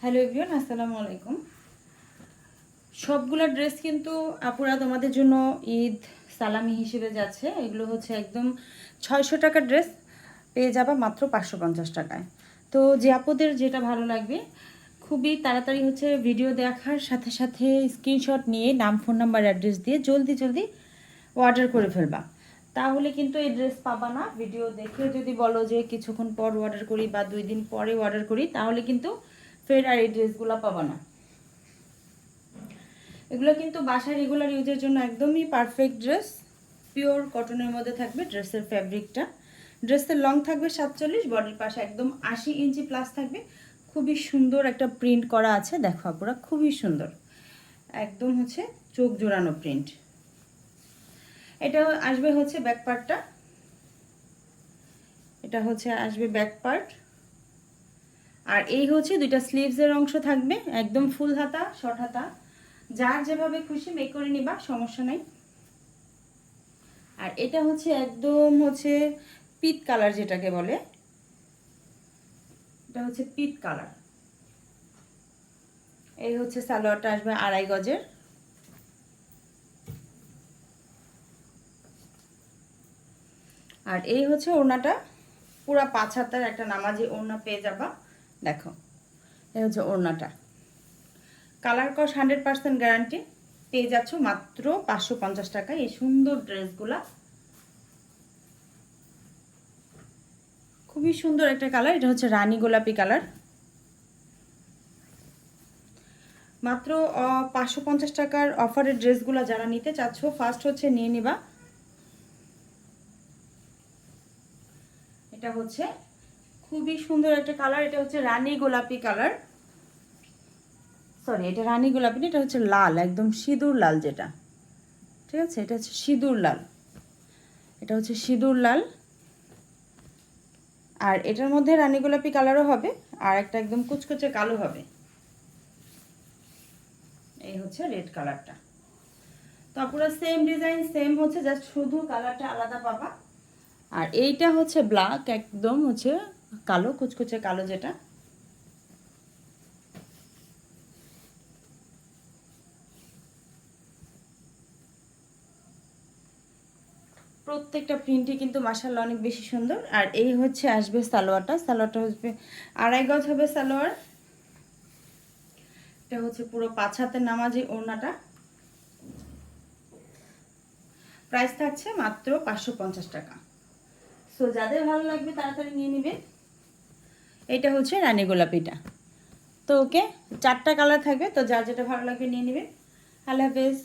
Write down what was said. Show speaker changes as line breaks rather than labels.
Hello everyone, আসসালামু আলাইকুম। সবগুলা ড্রেস কিন্তু আপুরা তোমাদের জন্য ঈদ সালামি হিসেবে যাচ্ছে। এগুলো হচ্ছে একদম 600 টাকার ড্রেস পেয়ে যাবা মাত্র 550 টাকায়। তো যে আপুদের যেটা ভালো লাগবে খুবই তাড়াতাড়ি হচ্ছে ভিডিও দেখার সাথে সাথে স্ক্রিনশট নিয়ে নাম, ফোন নাম্বার, অ্যাড্রেস দিয়ে জলদি জলদি অর্ডার করে ফেলবা। তাহলে কিন্তু এই ড্রেস পাবা না। ভিডিও দেখে যদি বলো যে কিছুক্ষণ পর অর্ডার করি বা 2 দিন পরে অর্ডার করি, তাহলে কিন্তু ফের আর এই ড্রেসগুলো পাবা না। এগুলো কিন্তু বাসায় রেগুলার ইউজের জন্য একদমই পারফেক্ট ড্রেস। পিওর কটনের মধ্যে থাকবে ড্রেসের ফ্যাব্রিকটা। ড্রেসের লং থাকবে 47, বডির পাশে একদম 80 ইঞ্চি প্লাস থাকবে। খুবই সুন্দর একটা প্রিন্ট করা আছে, দেখো আপুরা, খুবই সুন্দর, একদম হচ্ছে চোখ জোড়ানো প্রিন্ট। এটা আসবে হচ্ছে ব্যাক পার্টটা, এটা হচ্ছে আসবে ব্যাক পার্ট। আর এই হচ্ছে দুইটা স্লিভসের অংশ থাকবে, একদম ফুল হাতা, শর্ট হাতা, যার যেভাবে খুশি মেক করে নিবা, সমস্যা নাই। আর এটা হচ্ছে একদম হচ্ছে পিট কালার, যেটাকে বলে, এটা হচ্ছে পিট কালার। এই হচ্ছে সালোয়ারটা আসবে 2.5 গজের। আর এই হচ্ছে ওড়নাটা, পুরা 5 হাতের একটা নামাজি ওড়না পেয়ে যাবা। দেখো, এই হচ্ছে ওড়নাটা। কালার কস 100% গ্যারান্টি। পেয়ে যাচ্ছ মাত্র 550 টাকায় এই সুন্দর ড্রেসগুলা। খুবই সুন্দর একটা কালার, এটা হচ্ছে রানী গোলাপি কালার। মাত্র 550 টাকার অফারের ড্রেসগুলো যারা নিতে চাচ্ছ, ফার্স্ট হচ্ছে নিয়ে নিবা। এটা হচ্ছে খুবই সুন্দর একটা কালার, এটা হচ্ছে রানী গোলাপি কালার। সরি, এটা রানী গোলাপি না, এটা হচ্ছে লাল, একদম সিঁদুর লাল যেটা, ঠিক আছে, এটা হচ্ছে সিঁদুর লাল, এটা হচ্ছে সিঁদুর লাল। আর এটার মধ্যে রানী গোলাপি কালারও হবে, আর একটা একদম কুচকুচে কালো হবে। এই হচ্ছে রেড কালারটা। তো পুরো সেম ডিজাইন, সেম হচ্ছে, জাস্ট শুধু কালারটা আলাদা পাবা। আর এইটা হচ্ছে ব্ল্যাক, একদম হচ্ছে কালো, কুচকুচে কালো যেটা। প্রত্যেকটা প্রিন্টই কিন্তু মাশাআল্লাহ অনেক বেশি সুন্দর। আর এই হচ্ছে আসবে সালোয়ারটা, সালোয়ারটা হচ্ছে 2.5 গজ হবে সালোয়ার। এটা হচ্ছে পুরো 5 হাতের নামাজি ওড়নাটা। প্রাইস থাকছে মাত্র 550 টাকা। সো যাদের ভালো লাগবে তাড়াতাড়ি নিয়ে নিবে। এটা হচ্ছে রানী গোলাপিটা। তো ওকে, 4টা কালার থাকবে, তো যার যেটা ভালো লাগবে নিয়ে নিবে। আল্লাহ হাফেজ।